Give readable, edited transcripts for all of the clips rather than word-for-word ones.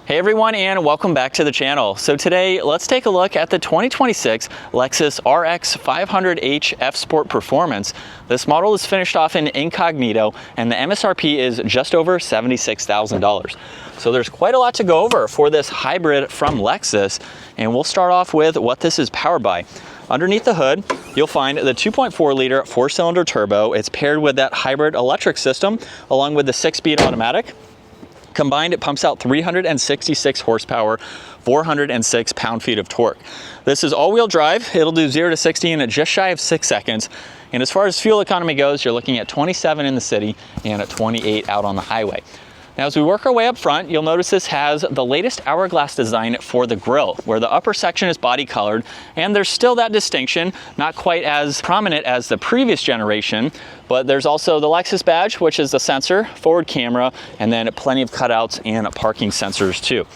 Hey everyone, and welcome back to the channel. So today, let's take a look at the 2026 Lexus RX500h F Sport Performance. This model is finished off in incognito, and the MSRP is just over $76,000. So there's quite a lot to go over for this hybrid from Lexus, and we'll start off with what this is powered by. Underneath the hood, you'll find the 2.4 liter 4-cylinder turbo. It's paired with that hybrid electric system, along with the 6-speed automatic. Combined, it pumps out 366 horsepower, 406 pound-feet of torque. This is all-wheel drive. It'll do 0 to 60 in just shy of 6 seconds. And as far as fuel economy goes, you're looking at 27 in the city and at 28 out on the highway. Now, as we work our way up front, you'll notice this has the latest hourglass design for the grille, where the upper section is body colored, and there's still that distinction, not quite as prominent as the previous generation, but there's also the Lexus badge, which is the sensor, forward camera, and then plenty of cutouts and parking sensors too.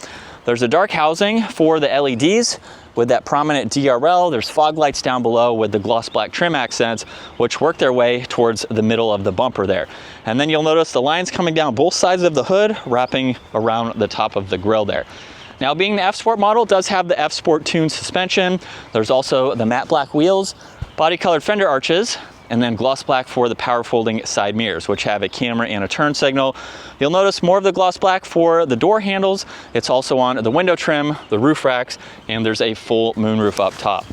There's a dark housing for the LEDs with that prominent DRL. There's fog lights down below with the gloss black trim accents, which work their way towards the middle of the bumper there. And then you'll notice the lines coming down both sides of the hood, wrapping around the top of the grille there. Now, being the F Sport model, does have the F Sport tuned suspension. There's also the matte black wheels, body colored fender arches, and then gloss black for the power folding side mirrors, which have a camera and a turn signal. You'll notice more of the gloss black for the door handles. It's also on the window trim, the roof racks, and there's a full moonroof up top.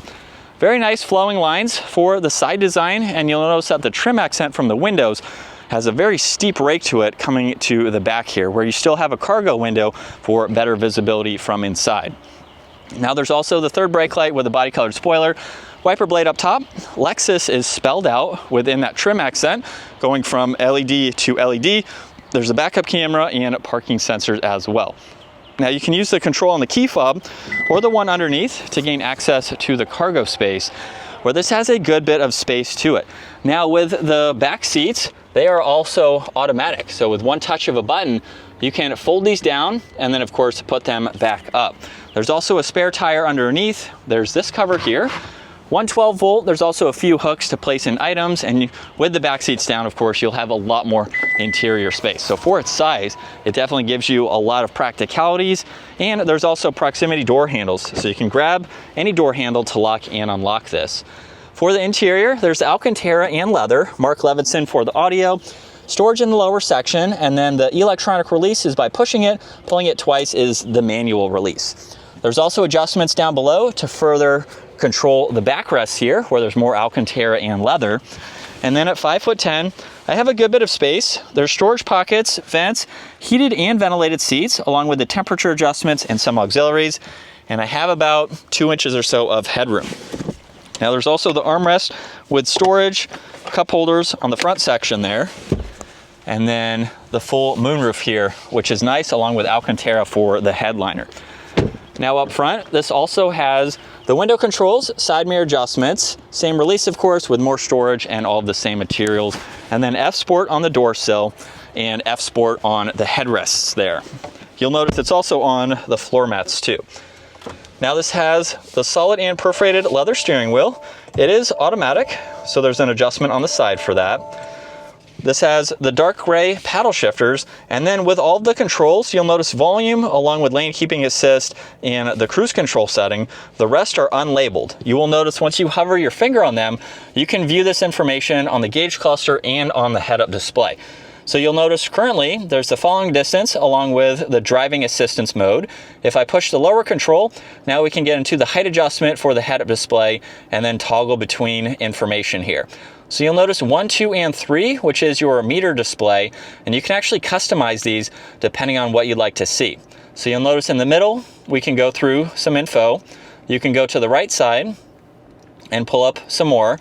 Very nice flowing lines for the side design, and you'll notice that the trim accent from the windows has a very steep rake to it coming to the back here, where you still have a cargo window for better visibility from inside. Now, there's also the third brake light with a body colored spoiler. Wiper blade up top. Lexus is spelled out within that trim accent, going from LED to LED. There's a backup camera and parking sensors as well. Now, you can use the control on the key fob or the one underneath to gain access to the cargo space, where this has a good bit of space to it. Now, with the back seats, they are also automatic. So with one touch of a button, you can fold these down and then, of course, put them back up. There's also a spare tire underneath. There's this cover here. 112 volt, there's also a few hooks to place in items, and with the back seats down, of course, you'll have a lot more interior space. So for its size, it definitely gives you a lot of practicalities, and there's also proximity door handles, so you can grab any door handle to lock and unlock this. For the interior, there's Alcantara and leather, Mark Levinson for the audio, storage in the lower section, and then the electronic release is by pushing it. Pulling it twice is the manual release. There's also adjustments down below to further control the backrests here, where there's more Alcantara and leather. And then at 5'10", I have a good bit of space. There's storage pockets, vents, heated and ventilated seats, along with the temperature adjustments and some auxiliaries. And I have about 2 inches or so of headroom. Now, there's also the armrest with storage, cup holders on the front section there. And then the full moonroof here, which is nice, along with Alcantara for the headliner. Now, up front, this also has the window controls, side mirror adjustments, same release, of course, with more storage and all of the same materials. And then F Sport on the door sill and F Sport on the headrests there. You'll notice it's also on the floor mats too. Now, this has the solid and perforated leather steering wheel. It is automatic, so there's an adjustment on the side for that. This has the dark gray paddle shifters, and then with all of the controls, you'll notice volume along with lane keeping assist and the cruise control setting. The rest are unlabeled. You will notice once you hover your finger on them, you can view this information on the gauge cluster and on the head-up display. So you'll notice currently there's the following distance along with the driving assistance mode. If I push the lower control, now we can get into the height adjustment for the head-up display and then toggle between information here. So you'll notice 1, 2, and 3, which is your meter display, and you can actually customize these depending on what you'd like to see. So you'll notice in the middle, we can go through some info. You can go to the right side and pull up some more.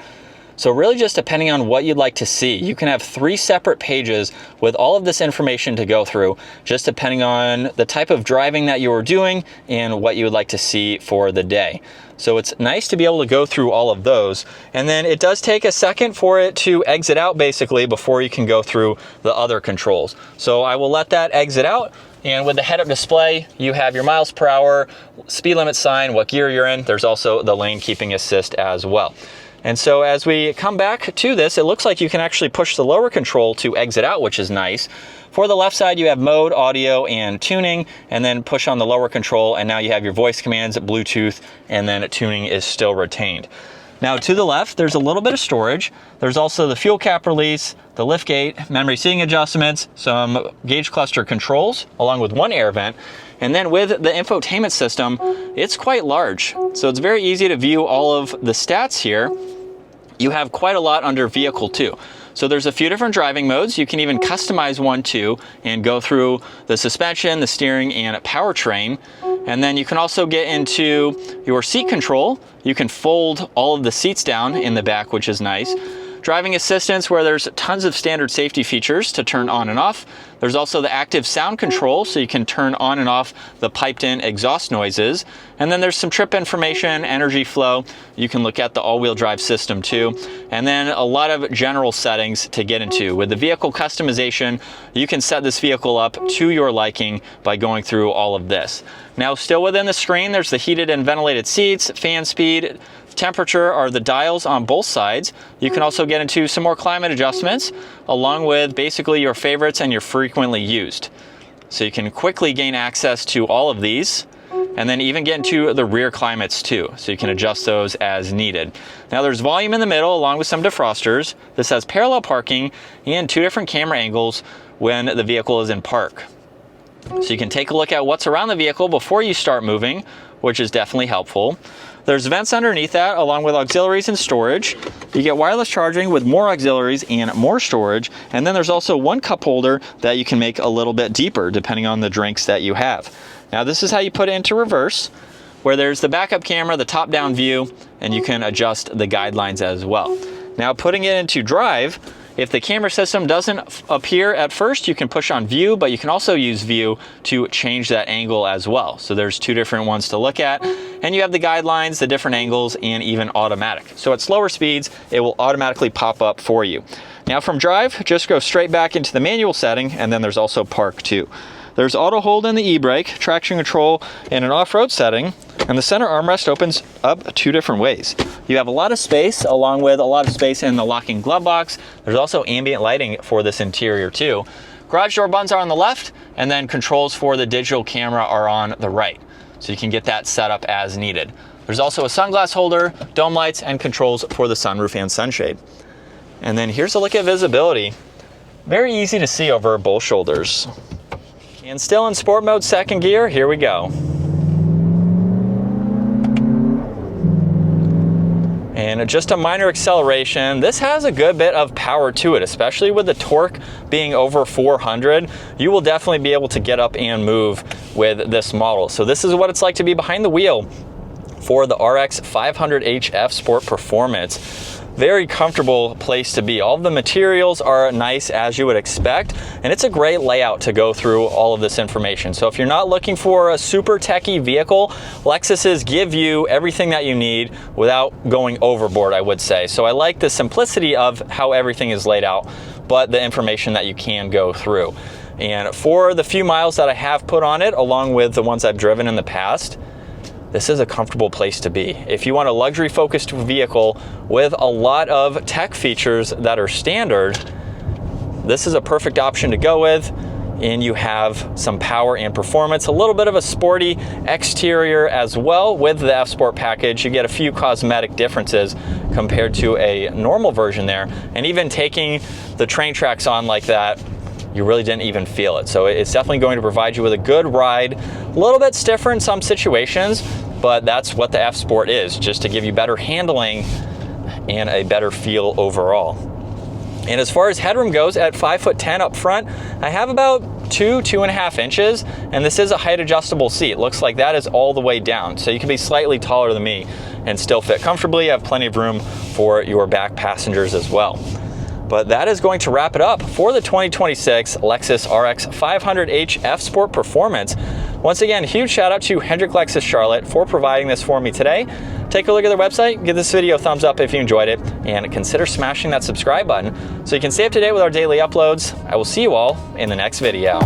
So really just depending on what you'd like to see. You can have 3 separate pages with all of this information to go through, just depending on the type of driving that you were doing and what you would like to see for the day. So it's nice to be able to go through all of those. And then it does take a second for it to exit out basically before you can go through the other controls. So I will let that exit out. And with the head-up display, you have your miles per hour, speed limit sign, what gear you're in. There's also the lane keeping assist as well. And so as we come back to this, it looks like you can actually push the lower control to exit out, which is nice. For the left side, you have mode, audio, and tuning, and then push on the lower control, and now you have your voice commands, Bluetooth, and then tuning is still retained. Now to the left, there's a little bit of storage. There's also the fuel cap release, the lift gate, memory seating adjustments, some gauge cluster controls, along with one air vent. And then with the infotainment system, it's quite large. So it's very easy to view all of the stats here. You have quite a lot under vehicle too. So there's a few different driving modes. You can even customize one too and go through the suspension, the steering, and powertrain. And then you can also get into your seat control. You can fold all of the seats down in the back, which is nice. Driving assistance, where there's tons of standard safety features to turn on and off. There's also the active sound control, so you can turn on and off the piped in exhaust noises. And then there's some trip information, energy flow. You can look at the all-wheel drive system too. And then a lot of general settings to get into. With the vehicle customization, you can set this vehicle up to your liking by going through all of this. Now, still within the screen, there's the heated and ventilated seats, fan speed, temperature are the dials on both sides. You can also get into some more climate adjustments, along with basically your favorites and your frequently used. So you can quickly gain access to all of these, and then even get into the rear climates too, so you can adjust those as needed. Now there's volume in the middle along with some defrosters. This has parallel parking and 2 different camera angles when the vehicle is in park. So you can take a look at what's around the vehicle before you start moving, which is definitely helpful. There's vents underneath that, along with auxiliaries and storage. You get wireless charging with more auxiliaries and more storage. And then there's also one cup holder that you can make a little bit deeper depending on the drinks that you have. Now this is how you put it into reverse, where there's the backup camera, the top-down view, and you can adjust the guidelines as well. Now putting it into drive, if the camera system doesn't appear at first, you can push on view, but you can also use view to change that angle as well. So there's 2 different ones to look at, and you have the guidelines, the different angles, and even automatic. So at slower speeds, it will automatically pop up for you. Now from drive, just go straight back into the manual setting, and then there's also park too. There's auto hold in the e-brake, traction control, and an off-road setting, and the center armrest opens up 2 different ways. You have a lot of space, along with a lot of space in the locking glove box. There's also ambient lighting for this interior too. Garage door buttons are on the left, and then controls for the digital camera are on the right. So you can get that set up as needed. There's also a sunglass holder, dome lights, and controls for the sunroof and sunshade. And then here's a look at visibility. Very easy to see over both shoulders. And still in sport mode, second gear, here we go. And just a minor acceleration. This has a good bit of power to it, especially with the torque being over 400. You will definitely be able to get up and move with this model. So this is what it's like to be behind the wheel for the RX500h F Sport Performance. Very comfortable place to be. All of the materials are nice, as you would expect, and it's a great layout to go through all of this information. So if you're not looking for a super techy vehicle, Lexuses give you everything that you need without going overboard, I would say. So I like the simplicity of how everything is laid out, but the information that you can go through. And for the few miles that I have put on it, along with the ones I've driven in the past, this is a comfortable place to be. If you want a luxury-focused vehicle with a lot of tech features that are standard, this is a perfect option to go with. And you have some power and performance, a little bit of a sporty exterior as well with the F Sport package. You get a few cosmetic differences compared to a normal version there. And even taking the train tracks on like that, you really didn't even feel it. So it's definitely going to provide you with a good ride. A little bit stiffer in some situations, but that's what the F Sport is, just to give you better handling and a better feel overall. And as far as headroom goes, at 5'10" up front, I have about 2.5 inches, and this is a height adjustable seat. Looks like that is all the way down. So you can be slightly taller than me and still fit comfortably. You have plenty of room for your back passengers as well. But that is going to wrap it up for the 2026 Lexus RX500h F Sport Performance. Once again, huge shout out to Hendrick Lexus Charlotte for providing this for me today. Take a look at their website, give this video a thumbs up if you enjoyed it, and consider smashing that subscribe button so you can stay up to date with our daily uploads. I will see you all in the next video.